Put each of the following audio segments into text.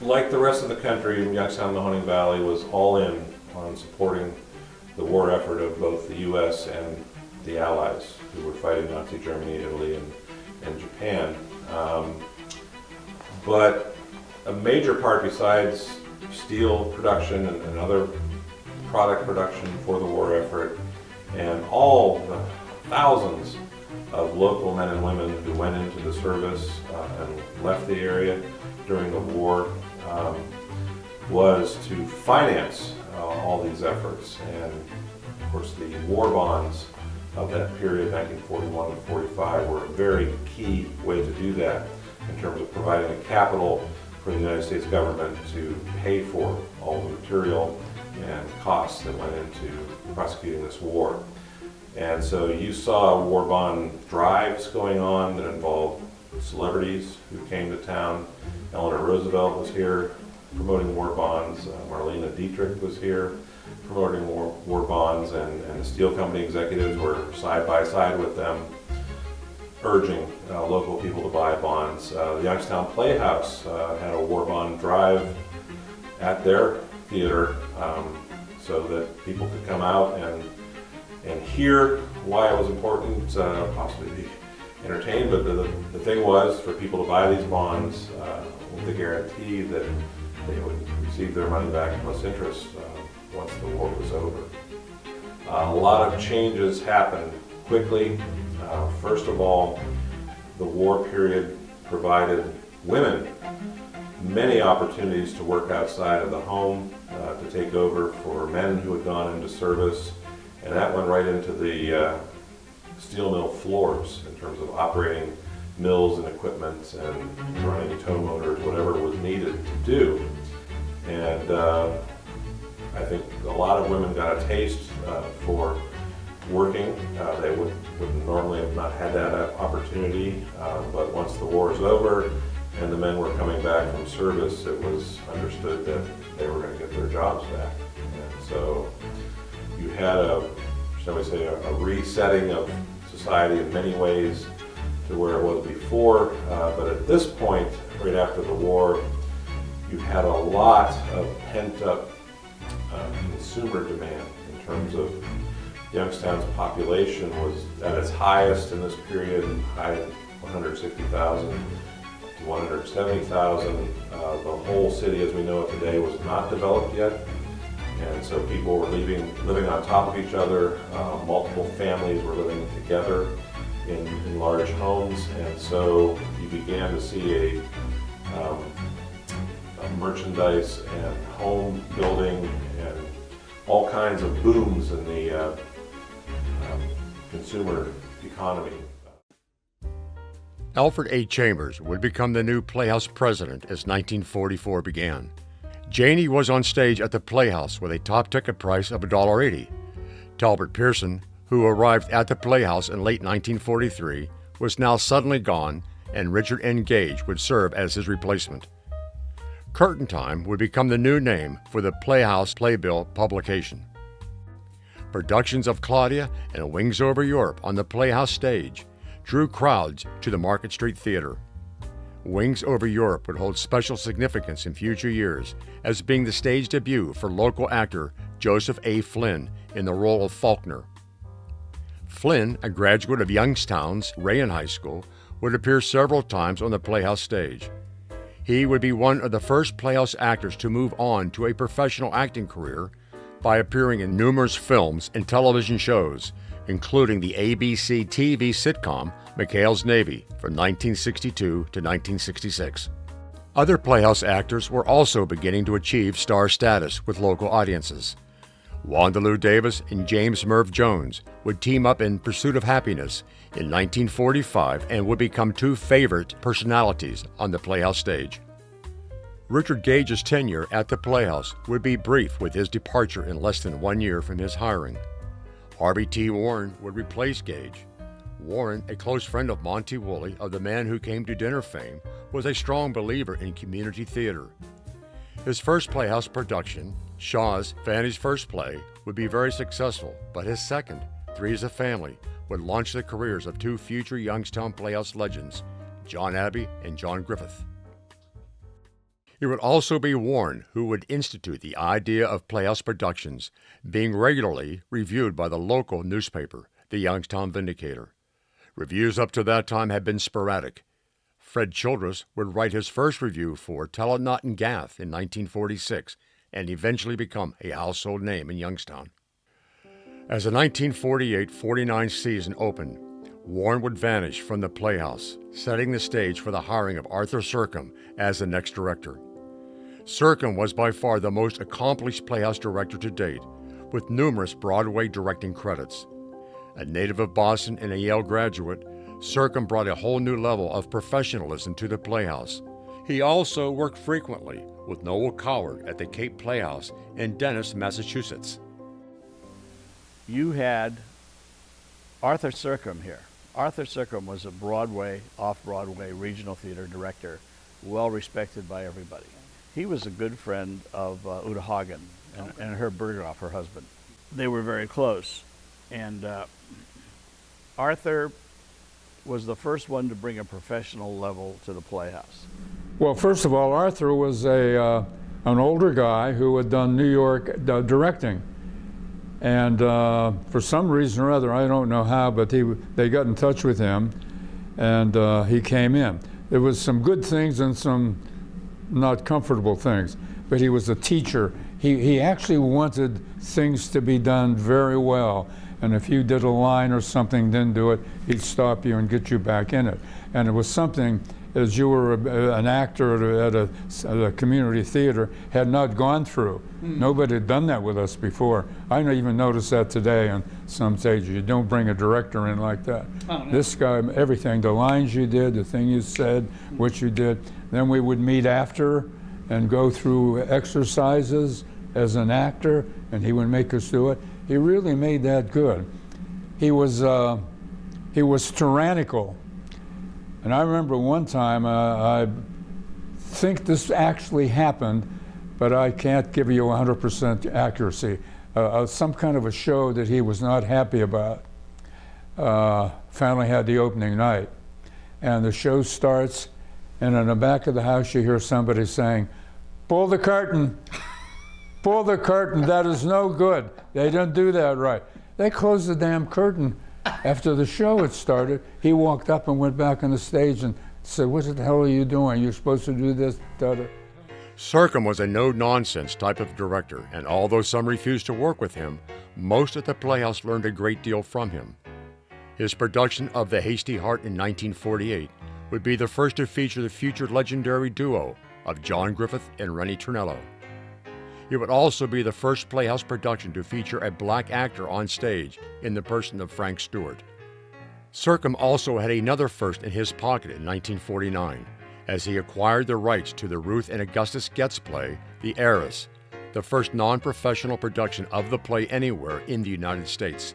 like the rest of the country, Youngstown and the Mahoning Valley was all in on supporting the war effort of both the U.S. and the Allies who were fighting Nazi Germany, Italy, and Japan. But a major part besides steel production and other product production for the war effort, and all the thousands of local men and women who went into the service and left the area during the war, was to finance all these efforts. And of course the war bonds of that period, 1941 to 45, were a very key way to do that in terms of providing a capital for the United States government to pay for all the material and costs that went into prosecuting this war. And so you saw war bond drives going on that involved celebrities who came to town. Eleanor Roosevelt was here promoting war bonds. Marlene Dietrich was here promoting war bonds, and the steel company executives were side by side with them, urging local people to buy bonds. The Youngstown Playhouse had a war bond drive at their theater so that people could come out and hear why it was important, possibly be entertained, but the thing was for people to buy these bonds with the guarantee that they would receive their money back plus interest once the war was over. A lot of changes happened quickly. First of all, the war period provided women many opportunities to work outside of the home, to take over for men who had gone into service, and that went right into the steel mill floors in terms of operating mills and equipment and running tow motors, whatever was needed to do. And I think a lot of women got a taste for working. They would normally have not had that opportunity, but once the war was over and the men were coming back from service, it was understood that they were going to get their jobs back. And so you had shall we say, a resetting of society in many ways to where it was before, but at this point, right after the war, you had a lot of pent-up consumer demand in terms of Youngstown's population was at its highest in this period, high 160,000 to 170,000. The whole city as we know it today was not developed yet, and so people were living on top of each other. Multiple families were living together in large homes, and so you began to see a merchandise and home building and all kinds of booms in the consumer economy. Alfred A. Chambers would become the new Playhouse president as 1944 began. Janie was on stage at the Playhouse with a top ticket price of $1.80. Talbot Pearson, who arrived at the Playhouse in late 1943, was now suddenly gone, and Richard N. Gage would serve as his replacement. Curtain Time would become the new name for the Playhouse Playbill publication. Productions of Claudia and Wings Over Europe on the Playhouse stage drew crowds to the Market Street Theater. Wings Over Europe would hold special significance in future years as being the stage debut for local actor Joseph A. Flynn in the role of Faulkner. Flynn, a graduate of Youngstown's Rayen High School, would appear several times on the Playhouse stage. He would be one of the first Playhouse actors to move on to a professional acting career by appearing in numerous films and television shows, including the ABC TV sitcom McHale's Navy from 1962 to 1966. Other Playhouse actors were also beginning to achieve star status with local audiences. Wanda Lou Davis and James Merv Jones would team up in Pursuit of Happiness in 1945 and would become two favorite personalities on the Playhouse stage. Richard Gage's tenure at the Playhouse would be brief with his departure in less than 1 year from his hiring. Harvey T. Warren would replace Gage. Warren, a close friend of Monty Woolley of The Man Who Came to Dinner fame, was a strong believer in community theater. His first Playhouse production, Shaw's Fanny's First Play, would be very successful, but his second, Three's a Family, would launch the careers of two future Youngstown Playhouse legends, John Abbey and John Griffith. It would also be Warren who would institute the idea of playhouse productions being regularly reviewed by the local newspaper, the Youngstown Vindicator. Reviews up to that time had been sporadic. Fred Childress would write his first review for It Not In Gath in 1946 and eventually become a household name in Youngstown. As the 1948-49 season opened, Warren would vanish from the Playhouse, setting the stage for the hiring of Arthur Sircom as the next director. Sircom was by far the most accomplished Playhouse director to date, with numerous Broadway directing credits. A native of Boston and a Yale graduate, Sircom brought a whole new level of professionalism to the Playhouse. He also worked frequently with Noel Coward at the Cape Playhouse in Dennis, Massachusetts. You had Arthur Sircom here. Arthur Sircom was a Broadway, off-Broadway regional theater director, well respected by everybody. He was a good friend of Uta Hagen and Herb Berghoff, her husband. They were very close. And Arthur was the first one to bring a professional level to the Playhouse. Well, first of all, Arthur was an older guy who had done New York directing. And for some reason or other, I don't know how, but they got in touch with him, and he came in. There was some good things and some not comfortable things, but he was a teacher. He actually wanted things to be done very well, and if you did a line or something, didn't do it, he'd stop you and get you back in it. And it was something, as you were an actor at a community theater, had not gone through. Nobody had done that with us before. I even noticed that today on some stages. You don't bring a director in like that. Oh, no. This guy, everything, the lines you did, the thing you said, what you did. Then we would meet after and go through exercises as an actor, and he would make us do it. He really made that good. He was tyrannical. And I remember one time, I think this actually happened, but I can't give you 100% accuracy. Some kind of a show that he was not happy about finally had the opening night. And the show starts, and in the back of the house you hear somebody saying, "Pull the curtain, pull the curtain, that is no good. They didn't do that right." They closed the damn curtain. After the show had started, he walked up and went back on the stage and said, "What the hell are you doing? You're supposed to do this." Sircom was a no-nonsense type of director, and although some refused to work with him, most at the Playhouse learned a great deal from him. His production of The Hasty Heart in 1948 would be the first to feature the future legendary duo of John Griffith and Rennie Turnello. It would also be the first Playhouse production to feature a black actor on stage in the person of Frank Stewart. Sircom also had another first in his pocket in 1949, as he acquired the rights to the Ruth and Augustus Getz play, The Heiress, the first non-professional production of the play anywhere in the United States.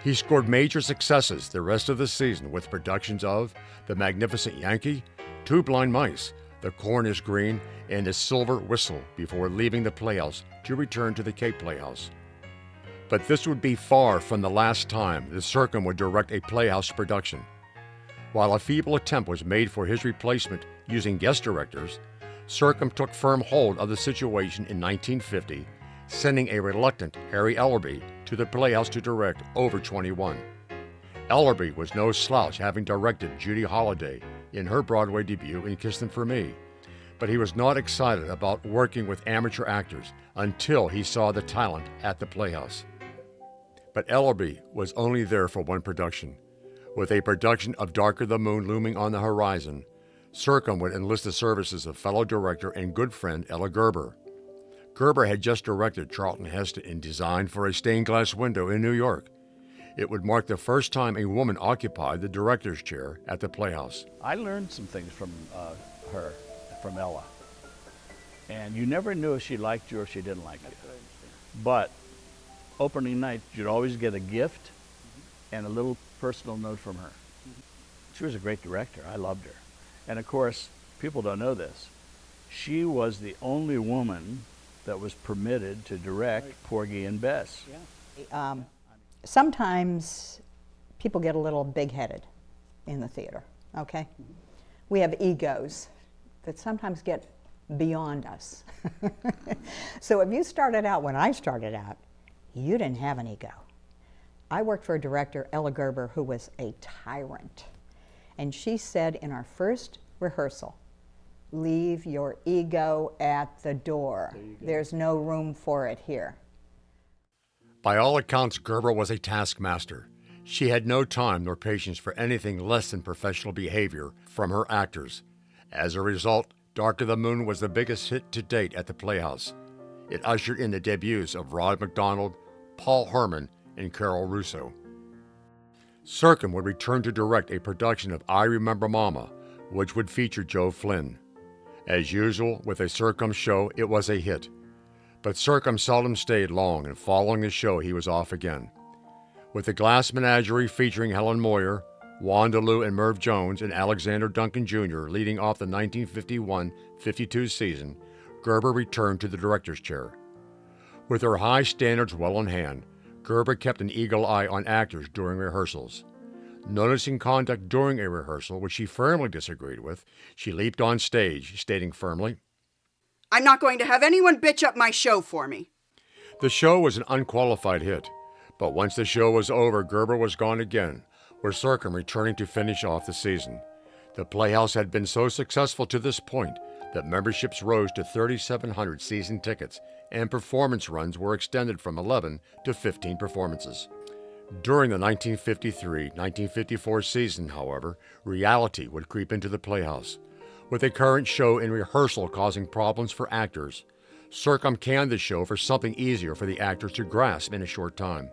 He scored major successes the rest of the season with productions of The Magnificent Yankee, Two Blind Mice, The Corn is Green, and A Silver Whistle before leaving the Playhouse to return to the Cape Playhouse. But this would be far from the last time that Sircom would direct a Playhouse production. While a feeble attempt was made for his replacement using guest directors, Sircom took firm hold of the situation in 1950, sending a reluctant Harry Ellerby to the Playhouse to direct Over 21. Ellerby was no slouch, having directed Judy Holliday in her Broadway debut in Kiss Them For Me, but he was not excited about working with amateur actors until he saw the talent at the Playhouse. But Ellerby was only there for one production. With a production of Darker the Moon looming on the horizon, Sircom would enlist the services of fellow director and good friend Ella Gerber. Gerber had just directed Charlton Heston in Design for a Stained Glass Window in New York. It would mark the first time a woman occupied the director's chair at the Playhouse. I learned some things from her, from Ella. And you never knew if she liked you or she didn't like you. But opening night, you'd always get a gift and a little personal note from her. She was a great director. I loved her. And of course, people don't know this. She was the only woman that was permitted to direct Porgy and Bess. Yeah. Sometimes people get a little big-headed in the theater, okay? We have egos that sometimes get beyond us. So if you started out when I started out, you didn't have an ego. I worked for a director, Ella Gerber, who was a tyrant. And she said in our first rehearsal, leave your ego at the door. There's no room for it here. By all accounts, Gerber was a taskmaster. She had no time nor patience for anything less than professional behavior from her actors. As a result, Dark of the Moon was the biggest hit to date at the Playhouse. It ushered in the debuts of Rod MacDonald, Paul Herman, and Carol Russo. Sircom would return to direct a production of I Remember Mama, which would feature Joe Flynn. As usual with a Sircom show, it was a hit. But Sircom seldom stayed long, and following the show, he was off again. With the Glass Menagerie featuring Helen Moyer, Wanda Lou and Merv Jones, and Alexander Duncan Jr. leading off the 1951-52 season, Gerber returned to the director's chair. With her high standards well in hand, Gerber kept an eagle eye on actors during rehearsals. Noticing conduct during a rehearsal which she firmly disagreed with, she leaped on stage, stating firmly, "I'm not going to have anyone bitch up my show for me." The show was an unqualified hit, but once the show was over, Gerber was gone again, with Sircom returning to finish off the season. The Playhouse had been so successful to this point that memberships rose to 3,700 season tickets, and performance runs were extended from 11 to 15 performances. During the 1953-1954 season, however, reality would creep into the Playhouse. With a current show in rehearsal causing problems for actors, Sircom canned the show for something easier for the actors to grasp in a short time.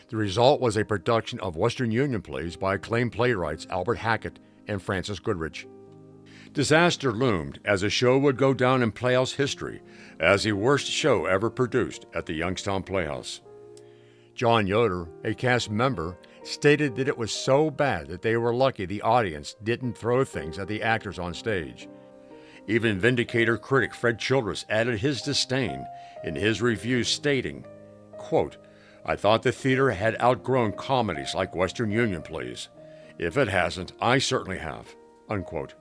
The result was a production of Western Union plays by acclaimed playwrights Albert Hackett and Francis Goodrich. Disaster loomed as the show would go down in Playhouse history as the worst show ever produced at the Youngstown Playhouse. John Yoder, a cast member, stated that it was so bad that they were lucky the audience didn't throw things at the actors on stage. Even Vindicator critic Fred Childress added his disdain in his review, stating, quote, "I thought the theater had outgrown comedies like Western Union plays. If it hasn't, I certainly have," unquote.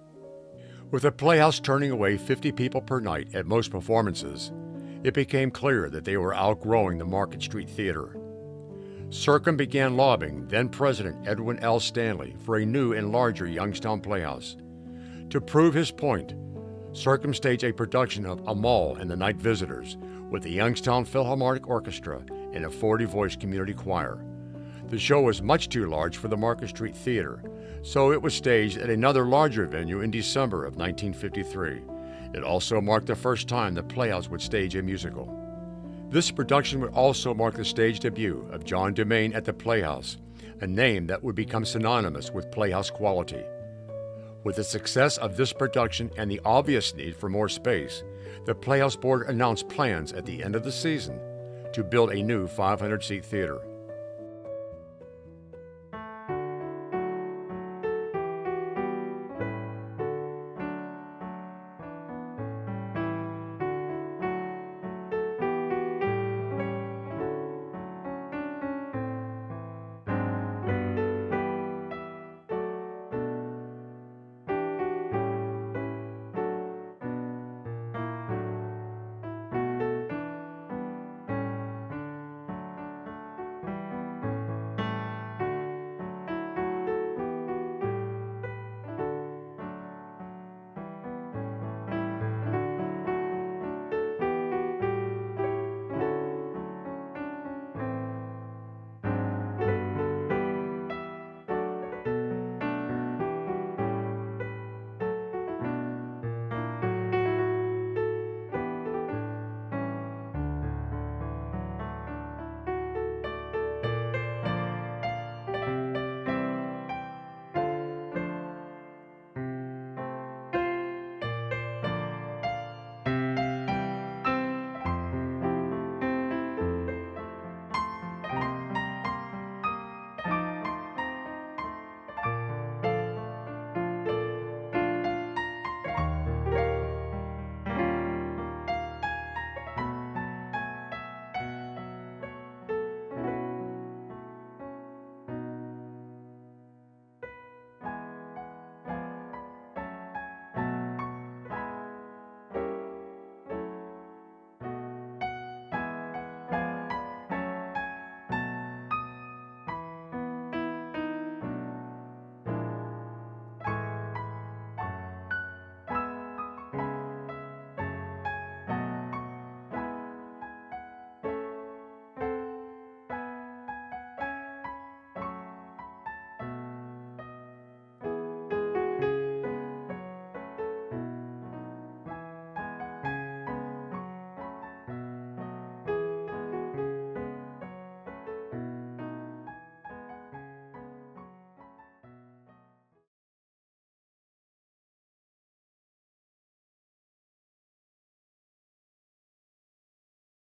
With the Playhouse turning away 50 people per night at most performances, it became clear that they were outgrowing the Market Street Theater. Sircom began lobbying then-President Edwin L. Stanley for a new and larger Youngstown Playhouse. To prove his point, Sircom staged a production of Amal and the Night Visitors with the Youngstown Philharmonic Orchestra and a 40-voice community choir. The show was much too large for the Market Street Theater, so it was staged at another larger venue in December of 1953. It also marked the first time the Playhouse would stage a musical. This production would also mark the stage debut of John Dumaine at the Playhouse, a name that would become synonymous with Playhouse quality. With the success of this production and the obvious need for more space, the Playhouse Board announced plans at the end of the season to build a new 500-seat theater.